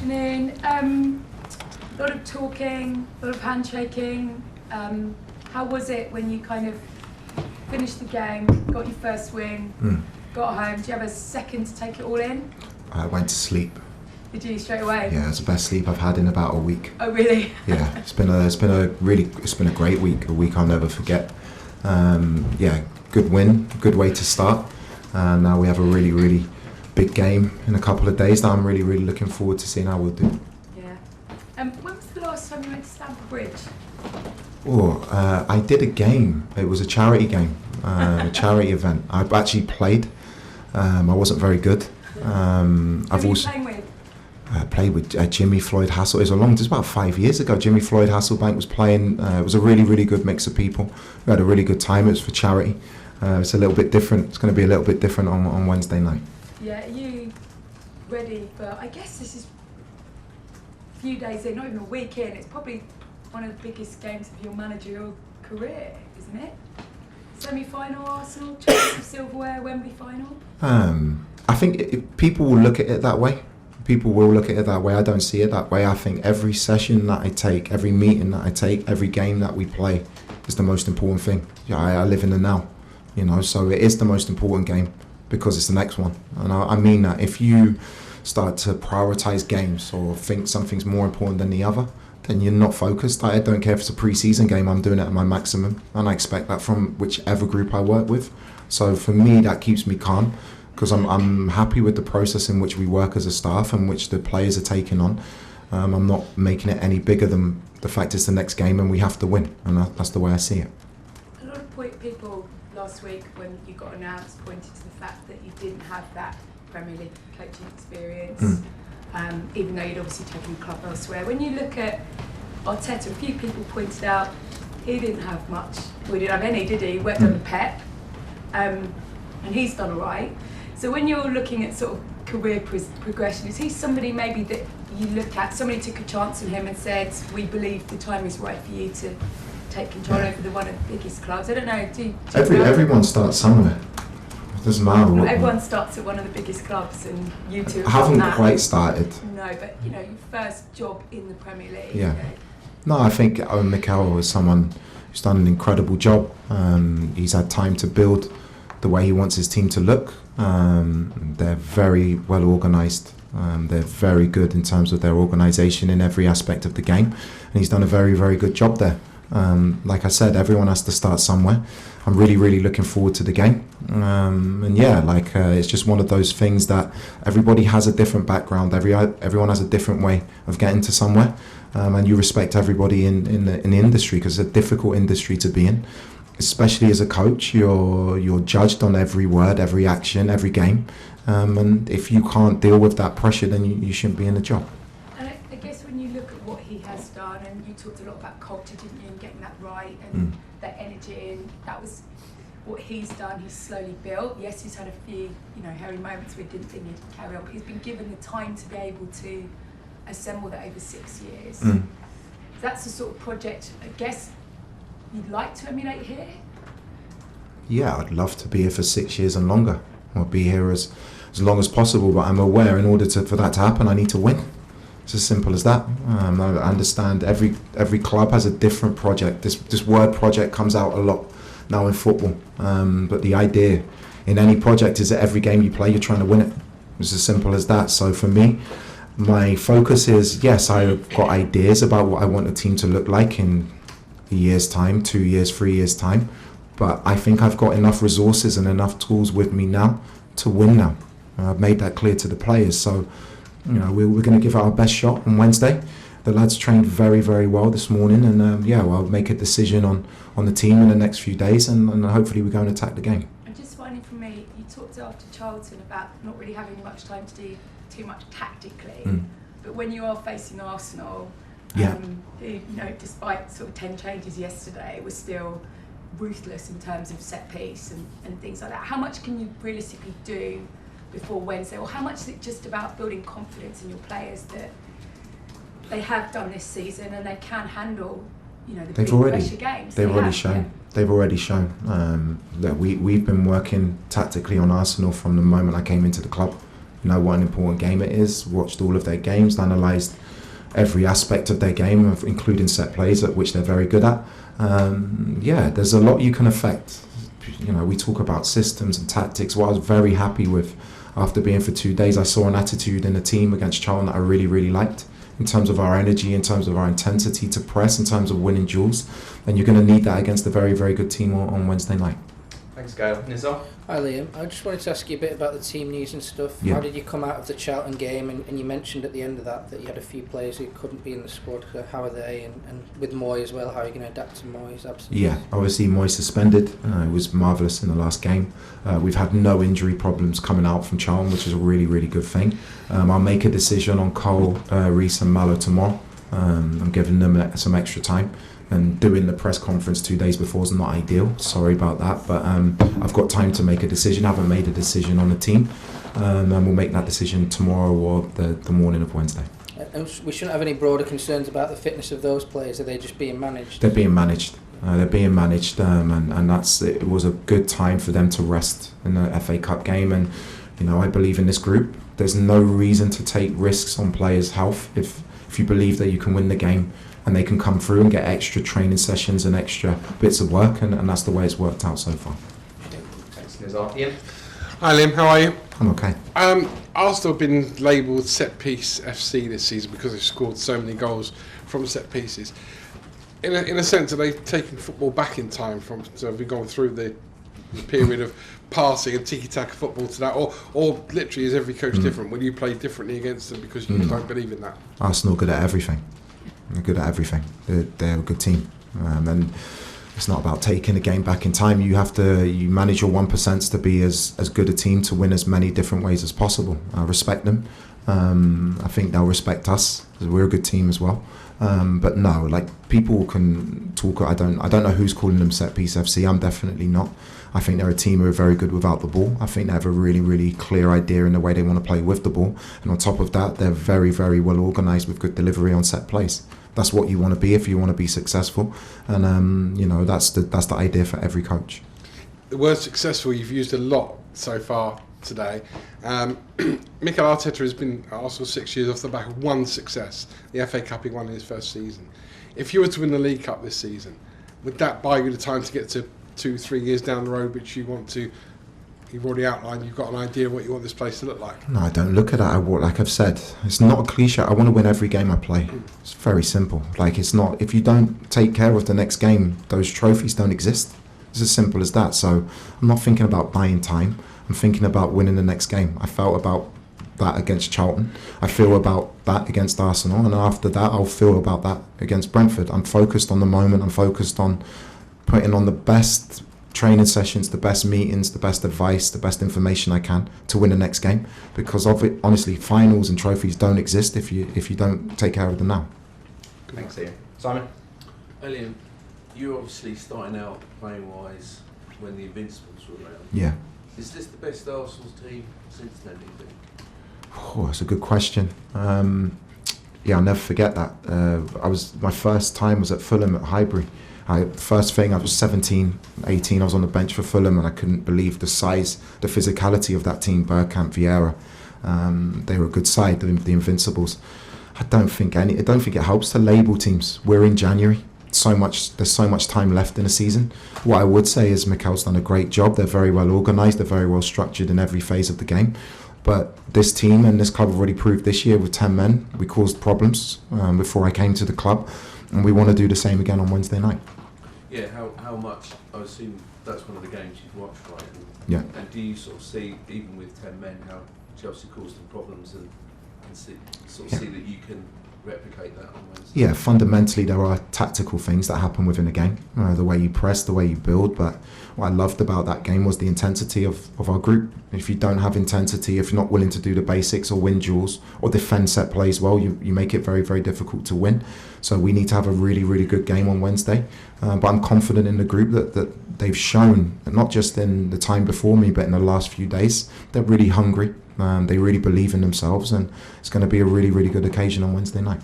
afternoon. A lot of talking, a lot of handshaking. How was it when you kind of finished the game, got your first win, got home? Did you have a second to take it all in? I went to sleep. Did you straight away? Yeah, it's the best sleep I've had in about a week. Oh really? Yeah, it's been a great week, a week I'll never forget. Good win, good way to start. Now we have a really big game in a couple of days that I'm really looking forward to seeing how we'll do. Yeah. When was the last time you went to Stamford Bridge? I did a game. It was a charity game, a charity event. I actually played. I wasn't very good. I've also playing with? Played with Jimmy Floyd Hassel. It was about 5 years ago. Jimmy Floyd Hasselbank was playing. It was a really good mix of people. We had a really good time. It was for charity. It's a little bit different. It's going to be a little bit different on Wednesday night. Yeah, are you ready for, I guess this is a few days in, not even a week in, it's probably one of the biggest games of your managerial career, isn't it? Semi-final Arsenal, Champions of Silverware, Wembley final? I think people will look at it that way. People will look at it that way. I don't see it that way. I think every session that I take, every meeting that I take, every game that we play is the most important thing. Yeah, I live in the now, so it is the most important game because it's the next one. And I mean that. If you start to prioritise games or think something's more important than the other, then you're not focused. I don't care if it's a pre-season game, I'm doing it at my maximum. And I expect that from whichever group I work with. So for me, that keeps me calm because I'm happy with the process in which we work as a staff and which the players are taking on. I'm not making it any bigger than the fact it's the next game and we have to win. And that's the way I see it. A lot of people last week when you got announced pointed to the fact that you didn't have that Premier League coaching experience, even though you'd obviously taken the club elsewhere. When you look at Arteta, a few people pointed out he didn't have much. Well, he didn't have any, did he? He worked under Pep, and he's done all right. So when you're looking at sort of career progression, is he somebody maybe that you look at, somebody took a chance on him and said, we believe the time is right for you to take control over one of the biggest clubs? I don't know, do everyone starts somewhere. It doesn't matter what. Everyone starts at one of the biggest clubs and you two I haven't quite started. No, but your first job in the Premier League. Yeah. No, I think Mikel is someone who's done an incredible job. He's had time to build the way he wants his team to look. They're very well organised. They're very good in terms of their organisation in every aspect of the game. And he's done a very good job there. Like I said, everyone has to start somewhere. I'm really looking forward to the game. It's just one of those things that everybody has a different background. Everyone has a different way of getting to somewhere. And you respect everybody in the industry because it's a difficult industry to be in. Especially as a coach, you're judged on every word, every action, every game. And if you can't deal with that pressure, then you shouldn't be in the job. And I guess when you look at what he has done, and you talked a lot about culture, didn't you, and getting that right and that energy, and that was what he's done. He's slowly built. Yes, he's had a few, hairy moments where he didn't think he'd carry on, but he's been given the time to be able to assemble that over 6 years. That's the sort of project, I guess, you'd like to emulate here? Yeah, I'd love to be here for 6 years and longer. I'll be here as long as possible, but I'm aware in order for that to happen, I need to win. It's as simple as that. I understand every club has a different project. This word project comes out a lot now in football, but the idea in any project is that every game you play, you're trying to win it. It's as simple as that. So for me, my focus is, yes, I've got ideas about what I want the team to look like in a year's time, 2 years, 3 years' time. But I think I've got enough resources and enough tools with me now to win now. I've made that clear to the players. So, we're going to give it our best shot on Wednesday. The lads trained very well this morning. And, I'll make a decision on the team in the next few days. And hopefully we go and attack the game. And just finally from me, you talked after Charlton about not really having much time to do too much tactically. But when you are facing Arsenal, who, despite sort of 10 changes yesterday, was still ruthless in terms of set piece and things like that. How much can you realistically do before Wednesday, or how much is it just about building confidence in your players that they have done this season and they can handle, the big pressure games? They've already shown that we've been working tactically on Arsenal from the moment I came into the club. know what an important game it is, watched all of their games, analysed every aspect of their game, including set plays, at which they're very good at. There's a lot you can affect. We talk about systems and tactics. What I was very happy with after being for 2 days, I saw an attitude in the team against Charlton that I really, really liked, in terms of our energy, in terms of our intensity to press, in terms of winning duels. And you're going to need that against a very, very good team on Wednesday night. Thanks, Gail. Nizar? Hi Liam, I just wanted to ask you a bit about the team news and stuff. Yeah. How did you come out of the Charlton game, and you mentioned at the end of that you had a few players who couldn't be in the squad. How are they, and with Moy as well, how are you going to adapt to Moy's absence? Yeah, obviously Moy suspended. It was marvellous in the last game. We've had no injury problems coming out from Charlton, which is a really, really good thing. I'll make a decision on Cole, Reece and Mallow tomorrow. I'm giving them some extra time. And doing the press conference 2 days before is not ideal. Sorry about that, but I've got time to make a decision. I haven't made a decision on the team, and we'll make that decision tomorrow or the morning of Wednesday. And we shouldn't have any broader concerns about the fitness of those players. Are they just being managed? They're being managed. And it was a good time for them to rest in the FA Cup game. And I believe in this group. There's no reason to take risks on players' health if you believe that you can win the game. And they can come through and get extra training sessions and extra bits of work, and that's the way it's worked out so far. Thanks, Nizar. Ian? Hi Liam, how are you? I'm okay. Arsenal have been labelled set-piece FC this season because they've scored so many goals from set pieces. In a sense, are they taking football back in time? So have we gone through the period of passing and tiki-taka football to that, or literally is every coach different? Will you play differently against them because you don't believe in that? Arsenal are good at everything. They're good at everything. They're a good team, and it's not about taking the game back in time. You manage your 1% to be as good a team to win as many different ways as possible. I respect them. I think they'll respect us because we're a good team as well. But no, people can talk. I don't know who's calling them set piece FC. I'm definitely not. I think they're a team who are very good without the ball. I think they have a really, really clear idea in the way they want to play with the ball. And on top of that, they're very, very well organised with good delivery on set plays. That's what you want to be if you want to be successful. And, that's the idea for every coach. The word successful you've used a lot so far today. Mikel Arteta has been at Arsenal 6 years off the back of one success, the FA Cup he won in his first season. If you were to win the League Cup this season, would that buy you the time to get to 2-3 years down the road, which you want to? You've already outlined, you've got an idea of what you want this place to look like. No, I don't look at it. Like I've said, it's not a cliche. I want to win every game I play. It's very simple. It's not, if you don't take care of the next game, those trophies don't exist. It's as simple as that. So I'm not thinking about buying time. I'm thinking about winning the next game. I felt about that against Charlton. I feel about that against Arsenal. And after that, I'll feel about that against Brentford. I'm focused on the moment. I'm focused on putting on the best training sessions, the best meetings, the best advice, the best information I can to win the next game. Because of it, honestly, finals and trophies don't exist if you don't take care of them now. Thanks, Ian. Simon? Liam, you're obviously starting out playing wise when the Invincibles were around. Yeah. Is this the best Arsenal team since then, do you think? Oh, that's a good question. I'll never forget that. My first time was at Fulham at Highbury. First thing, I was 17, 18, I was on the bench for Fulham, and I couldn't believe the size, the physicality of that team, Bergkamp, Vieira. They were a good side, the Invincibles. I don't think it helps to label teams. We're in January. There's so much time left in the season. What I would say is Mikel's done a great job. They're very well organised, they're very well structured in every phase of the game. But this team and this club have already proved this year with 10 men, we caused problems before I came to the club. And we want to do the same again on Wednesday night. Yeah, how much? I assume that's one of the games you've watched, right? Yeah. And do you sort of see, even with 10 men, how Chelsea caused them problems and see that you can replicate that on Wednesday? Yeah, fundamentally there are tactical things that happen within a game. The way you press, the way you build. But what I loved about that game was the intensity of our group. If you don't have intensity, if you're not willing to do the basics or win duels or defend set plays well, you make it very, very difficult to win. So we need to have a really, really good game on Wednesday. But I'm confident in the group that they've shown, not just in the time before me, but in the last few days, they're really hungry. They really believe in themselves, and it's going to be a really, really good occasion on Wednesday night.